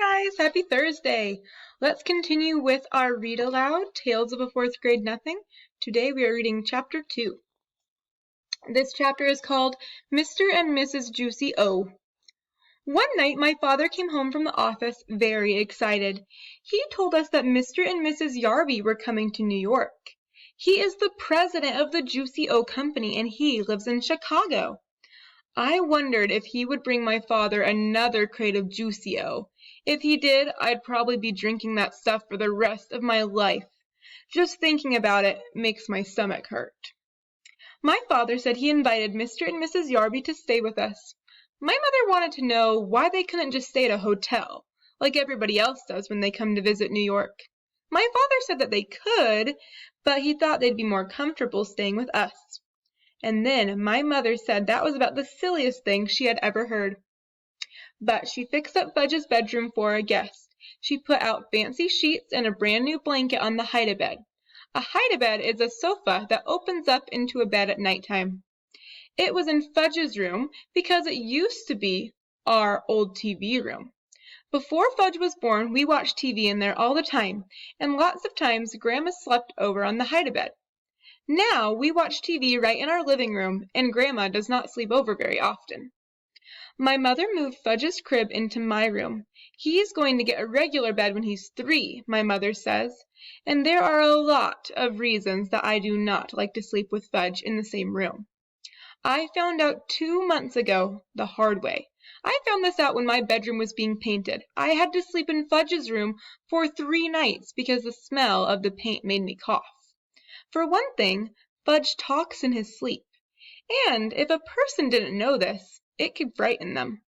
guys, happy Thursday. Let's continue with our Read Aloud, Tales of a Fourth Grade Nothing. Today we are reading Chapter 2. This chapter is called Mr. and Mrs. Juicy O. One night my father came home from the office very excited. He told us that Mr. and Mrs. Yarby were coming to New York. He is the president of the Juicy O Company and he lives in Chicago. I wondered if he would bring my father another crate of Juicy-O. If he did, I'd probably be drinking that stuff for the rest of my life. Just thinking about it makes my stomach hurt. My father said he invited Mr. and Mrs. Yarby to stay with us. My mother wanted to know why they couldn't just stay at a hotel, like everybody else does when they come to visit New York. My father said that they could, but he thought they'd be more comfortable staying with us. And then my mother said that was about the silliest thing she had ever heard. But she fixed up Fudge's bedroom for a guest. She put out fancy sheets and a brand new blanket on the hide-a-bed. A hide-a-bed is a sofa that opens up into a bed at nighttime. It was in Fudge's room because it used to be our old TV room. Before Fudge was born, we watched TV in there all the time, and lots of times Grandma slept over on the hide-a-bed. Now we watch TV right in our living room, and Grandma does not sleep over very often. My mother moved Fudge's crib into my room. He's going to get a regular bed when he's 3, my mother says, and there are a lot of reasons that I do not like to sleep with Fudge in the same room. I found out 2 months ago, the hard way. I found this out when my bedroom was being painted. I had to sleep in Fudge's room for 3 nights because the smell of the paint made me cough. For one thing, Fudge talks in his sleep, and if a person didn't know this, it could frighten them.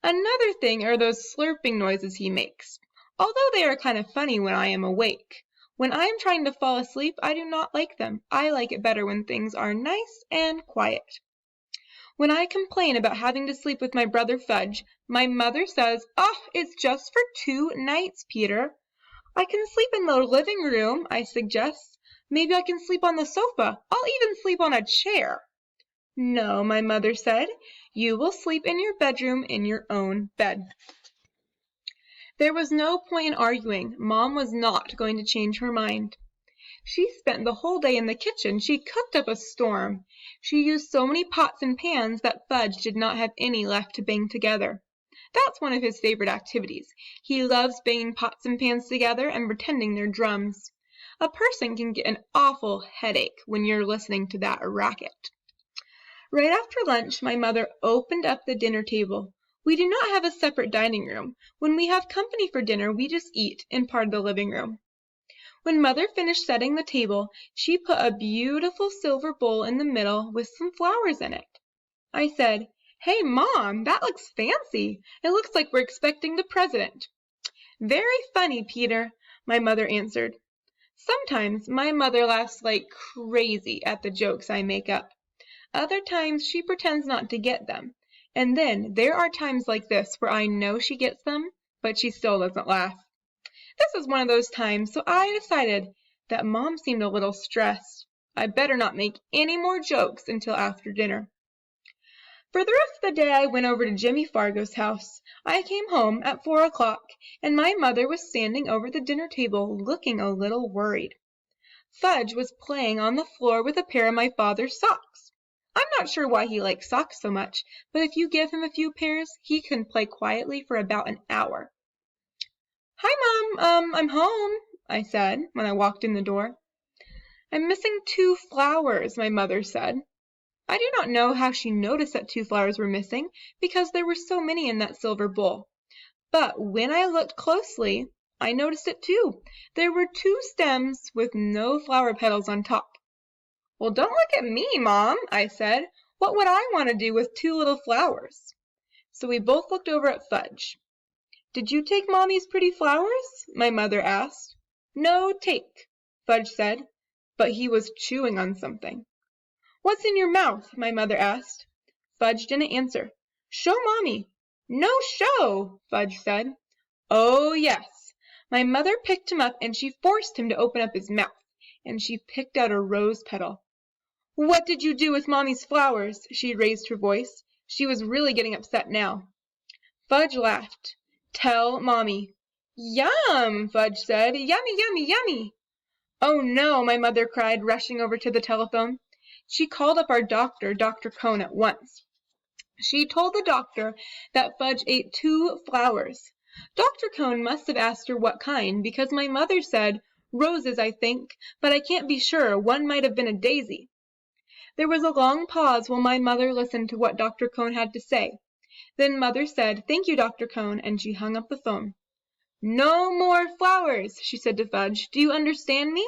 Another thing are those slurping noises he makes, although they are kind of funny when I am awake. When I am trying to fall asleep, I do not like them. I like it better when things are nice and quiet. When I complain about having to sleep with my brother Fudge, my mother says, "Oh, it's just for 2 nights, Peter." "I can sleep in the living room," I suggest. "Maybe I can sleep on the sofa. I'll even sleep on a chair." "No," my mother said. "You will sleep in your bedroom in your own bed." There was no point in arguing. Mom was not going to change her mind. She spent the whole day in the kitchen. She cooked up a storm. She used so many pots and pans that Fudge did not have any left to bang together. That's one of his favorite activities. He loves banging pots and pans together and pretending they're drums. A person can get an awful headache when you're listening to that racket. Right after lunch, my mother opened up the dinner table. We do not have a separate dining room. When we have company for dinner, we just eat in part of the living room. When Mother finished setting the table, she put a beautiful silver bowl in the middle with some flowers in it. I said, "Hey, Mom, that looks fancy. It looks like we're expecting the president." "Very funny, Peter," my mother answered. Sometimes my mother laughs like crazy at the jokes I make up. Other times she pretends not to get them. And then there are times like this where I know she gets them, but she still doesn't laugh. This was one of those times, so I decided that Mom seemed a little stressed. I better not make any more jokes until after dinner. For the rest of the day I went over to Jimmy Fargo's house. I came home at 4 o'clock, and my mother was standing over the dinner table looking a little worried. Fudge was playing on the floor with a pair of my father's socks. I'm not sure why he likes socks so much, but if you give him a few pairs, he can play quietly for about an hour. "Hi, Mom, I'm home," I said when I walked in the door. "I'm missing 2 flowers," my mother said. I do not know how she noticed that 2 flowers were missing because there were so many in that silver bowl. But when I looked closely, I noticed it too. There were 2 stems with no flower petals on top. "Well, don't look at me, Mom," I said. "What would I want to do with 2 little flowers?" So we both looked over at Fudge. "Did you take Mommy's pretty flowers?" my mother asked. "No take," Fudge said, but he was chewing on something. "What's in your mouth?" my mother asked. Fudge didn't answer. "Show Mommy." "No show," Fudge said. "Oh, yes." My mother picked him up and she forced him to open up his mouth, and she picked out a rose petal. "What did you do with Mommy's flowers?" She raised her voice. She was really getting upset now. Fudge laughed. Tell Mommy. Yum, Fudge said. Yummy, yummy, yummy. Oh no, my mother cried, rushing over to the telephone. She called up our doctor, Dr. Cone, at once. She told the doctor that Fudge ate 2 flowers. Dr. Cone must have asked her what kind, because my mother said, "Roses, I think, but I can't be sure. One might have been a daisy." There was a long pause while my mother listened to what Dr. Cone had to say. Then Mother said, "Thank you, Dr. Cone," and she hung up the phone. "No more flowers," she said to Fudge. "Do you understand me?"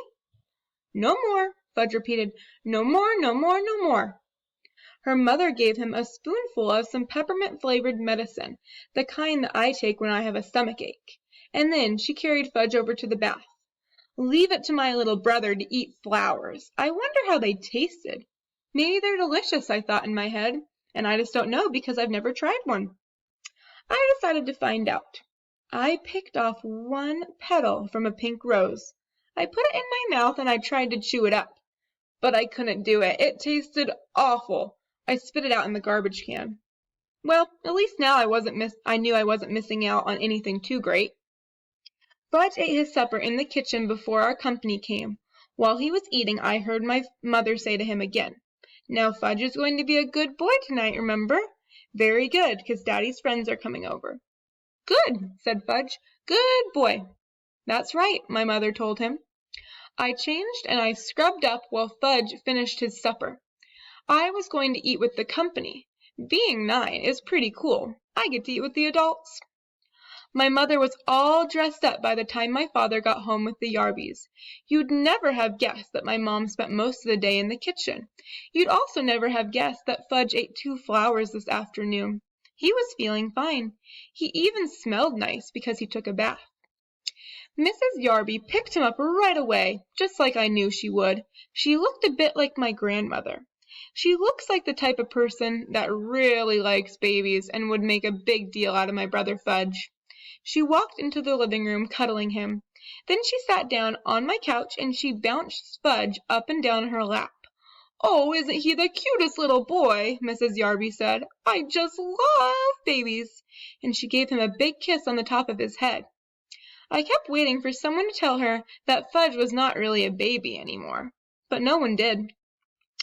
"No more," Fudge repeated. "No more, no more, no more." Her mother gave him a spoonful of some peppermint-flavored medicine, the kind that I take when I have a stomach ache, and then she carried Fudge over to the bath. Leave it to my little brother to eat flowers. I wonder how they tasted. Maybe they're delicious, I thought in my head, and I just don't know because I've never tried one. I decided to find out. I picked off 1 petal from a pink rose. I put it in my mouth and I tried to chew it up, but I couldn't do it. It tasted awful. I spit it out in the garbage can. Well, at least now I knew I wasn't missing out on anything too great. Fudge ate his supper in the kitchen before our company came. While he was eating, I heard my mother say to him again, "Now Fudge is going to be a good boy tonight, remember? Very good, 'cause Daddy's friends are coming over." "Good," said Fudge. "Good boy." "That's right," my mother told him. I changed and I scrubbed up while Fudge finished his supper. I was going to eat with the company. Being 9 is pretty cool. I get to eat with the adults. My mother was all dressed up by the time my father got home with the Yarbys. You'd never have guessed that my mom spent most of the day in the kitchen. You'd also never have guessed that Fudge ate 2 flowers this afternoon. He was feeling fine. He even smelled nice because he took a bath. Mrs. Yarby picked him up right away, just like I knew she would. She looked a bit like my grandmother. She looks like the type of person that really likes babies and would make a big deal out of my brother Fudge. She walked into the living room, cuddling him. Then she sat down on my couch and she bounced Fudge up and down her lap. "Oh, isn't he the cutest little boy?" Mrs. Yarby said. "I just love babies." And she gave him a big kiss on the top of his head. I kept waiting for someone to tell her that Fudge was not really a baby anymore, but no one did.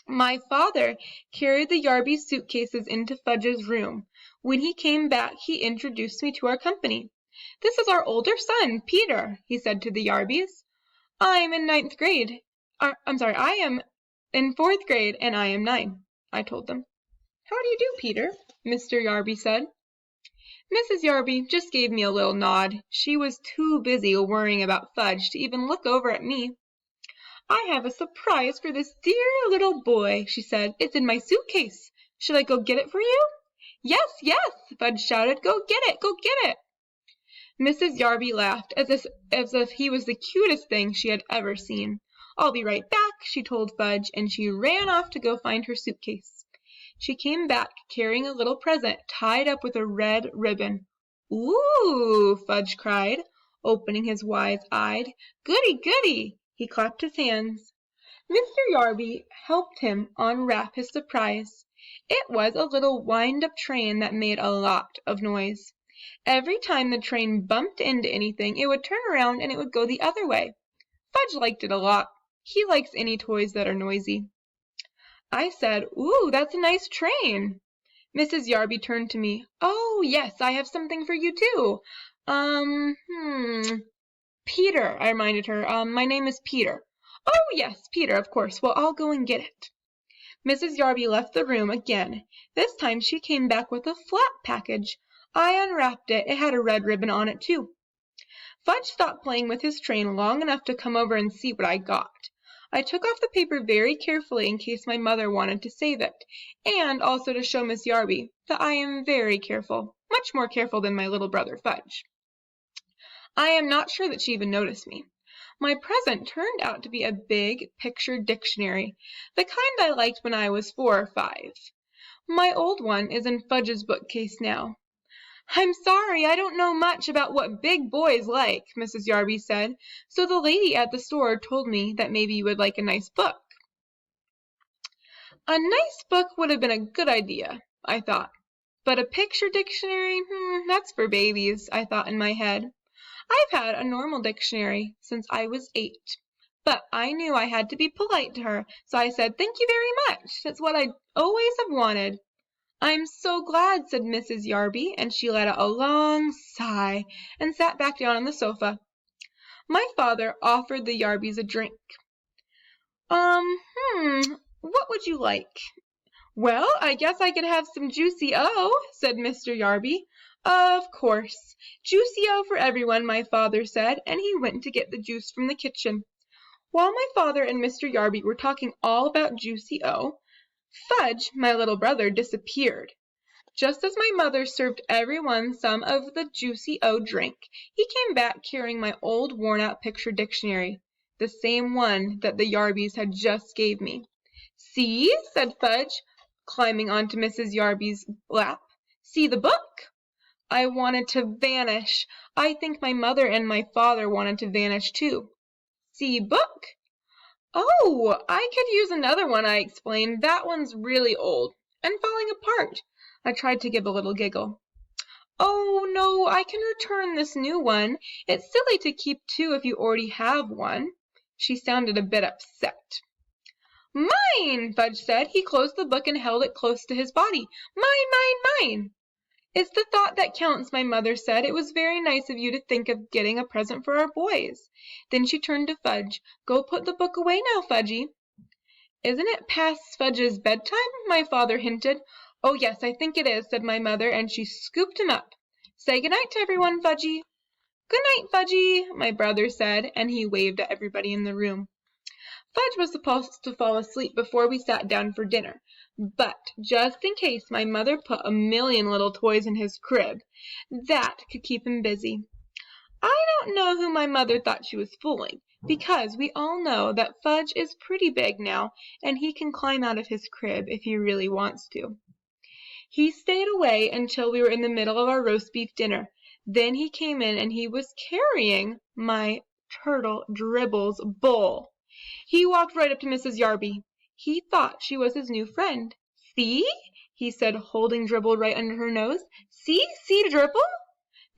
My father carried the Yarby suitcases into Fudge's room. When he came back, he introduced me to our company. "This is our older son, Peter," he said to the Yarbys. "I'm in 9th grade. I am in 4th grade, and I am 9, I told them. "How do you do, Peter?" Mr. Yarby said. Mrs. Yarby just gave me a little nod. She was too busy worrying about Fudge to even look over at me. "I have a surprise for this dear little boy," she said. "It's in my suitcase. Should I go get it for you?" "Yes, yes," Fudge shouted. "Go get it, go get it." Mrs. Yarby laughed as if he was the cutest thing she had ever seen. "I'll be right back," she told Fudge, and she ran off to go find her suitcase. She came back carrying a little present tied up with a red ribbon. "Ooh!" Fudge cried, opening his wise-eyed. "Goody, goody!" He clapped his hands. Mr. Yarby helped him unwrap his surprise. It was a little wind-up train that made a lot of noise. Every time the train bumped into anything, it would turn around and it would go the other way. Fudge liked it a lot. He likes any toys that are noisy. I said, "Ooh, that's a nice train." Mrs. Yarby turned to me. "Oh, yes, I have something for you too. Peter," I reminded her. "My name is Peter." "Oh, yes, Peter, of course. Well, I'll go and get it." Mrs. Yarby left the room again. This time she came back with a flat package. I unwrapped it. It had a red ribbon on it too. Fudge stopped playing with his train long enough to come over and see what I got. I took off the paper very carefully in case my mother wanted to save it, and also to show Miss Yarby that I am very careful, much more careful than my little brother Fudge. I am not sure that she even noticed me. My present turned out to be a big picture dictionary, the kind I liked when I was 4 or 5. My old one is in Fudge's bookcase now. "I'm sorry, I don't know much about what big boys like," Mrs. Yarby said, "so the lady at the store told me that maybe you would like a nice book." A nice book would have been a good idea, I thought, But a picture dictionary, that's for babies, I thought in my head. I've had a normal dictionary since I was 8. But I knew I had to be polite to her, so I said, "Thank you very much. That's what I always have wanted." "I'm so glad," said Mrs. Yarby, and she let out a long sigh and sat back down on the sofa. My father offered the Yarbys a drink. What would you like?" "Well, I guess I could have some Juicy O," said Mr. Yarby. "Of course. Juicy O for everyone," my father said, and he went to get the juice from the kitchen. While my father and Mr. Yarby were talking all about Juicy O, Fudge, my little brother, disappeared. Just as my mother served everyone some of the Juicy O drink, he came back carrying my old worn-out picture dictionary, the same one that the Yarbys had just gave me. "See," said Fudge, climbing onto Mrs. Yarby's lap. "See the book?" I wanted to vanish. I think my mother and my father wanted to vanish too. "See book?" "Oh, I could use another one," I explained. "That one's really old and falling apart." I tried to give a little giggle. "Oh, no, I can return this new one. It's silly to keep two if you already have one." She sounded a bit upset. "Mine!" Fudge said. He closed the book and held it close to his body. "Mine, mine, mine!" "It's the thought that counts," my mother said. "It was very nice of you to think of getting a present for our boys." Then she turned to Fudge. "Go put the book away now, Fudgy." "Isn't it past Fudge's bedtime?" my father hinted. "Oh, yes, I think it is," said my mother, and she scooped him up. "Say good night to everyone, Fudgy." "Good night, Fudgy," my brother said, and he waved at everybody in the room. Fudge was supposed to fall asleep before we sat down for dinner, but just in case my mother put a million little toys in his crib, that could keep him busy. I don't know who my mother thought she was fooling, because we all know that Fudge is pretty big now, and he can climb out of his crib if he really wants to. He stayed away until we were in the middle of our roast beef dinner. Then he came in and he was carrying my turtle Dribble's bowl. He walked right up to Mrs. Yarby. He thought she was his new friend. "See?" he said, holding Dribble right under her nose. "See Dribble?"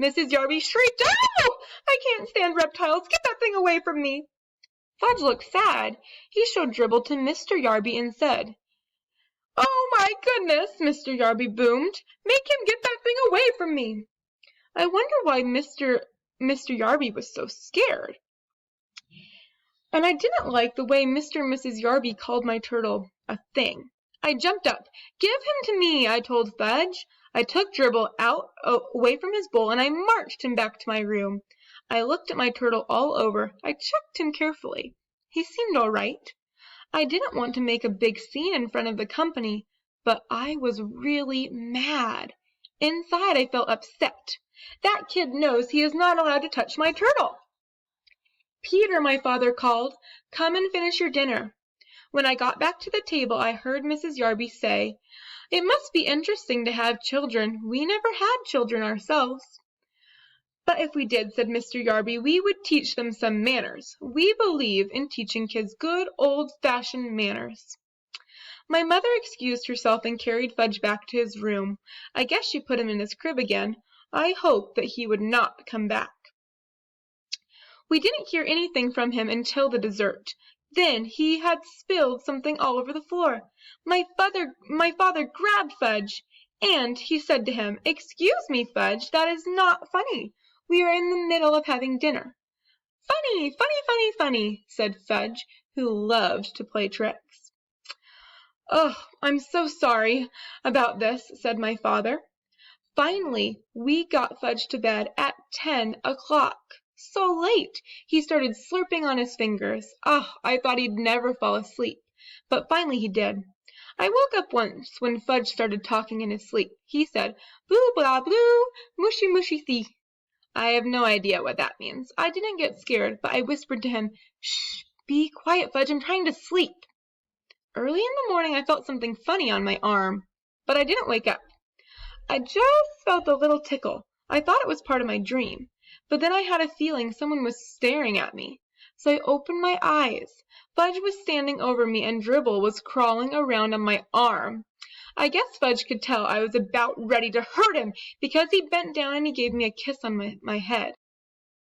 Mrs. Yarby shrieked, "Oh! I can't stand reptiles. Get that thing away from me." Fudge looked sad. He showed Dribble to Mr. Yarby and said, "Oh, my goodness!" Mr. Yarby boomed. "Make him get that thing away from me." I wonder why Mr. Yarby was so scared. And I didn't like the way Mr. and Mrs. Yarby called my turtle a thing. I jumped up. "Give him to me," I told Fudge. I took Dribble away from his bowl, and I marched him back to my room. I looked at my turtle all over. I checked him carefully. He seemed all right. I didn't want to make a big scene in front of the company, but I was really mad. Inside, I felt upset. That kid knows he is not allowed to touch my turtle. "Peter," my father called, "come and finish your dinner." When I got back to the table, I heard Mrs. Yarby say, "It must be interesting to have children. We never had children ourselves." "But if we did," said Mr. Yarby, "we would teach them some manners. We believe in teaching kids good old-fashioned manners." My mother excused herself and carried Fudge back to his room. I guess she put him in his crib again. I hoped that he would not come back. We didn't hear anything from him until the dessert. Then he had spilled something all over the floor. My father grabbed Fudge, and he said to him, "Excuse me, Fudge, that is not funny. We are in the middle of having dinner." "Funny, funny, funny, funny," said Fudge, who loved to play tricks. "Oh, I'm so sorry about this," said my father. Finally, we got Fudge to bed at 10 o'clock. So late! He started slurping on his fingers. I thought he'd never fall asleep. But finally he did. I woke up once when Fudge started talking in his sleep. He said, "Boo blah blue, mushy mushy see." I have no idea what that means. I didn't get scared, but I whispered to him, "Shh, be quiet, Fudge, I'm trying to sleep." Early in the morning I felt something funny on my arm, but I didn't wake up. I just felt a little tickle. I thought it was part of my dream. But then I had a feeling someone was staring at me. So I opened my eyes. Fudge was standing over me and Dribble was crawling around on my arm. I guess Fudge could tell I was about ready to hurt him, because he bent down and he gave me a kiss on my head.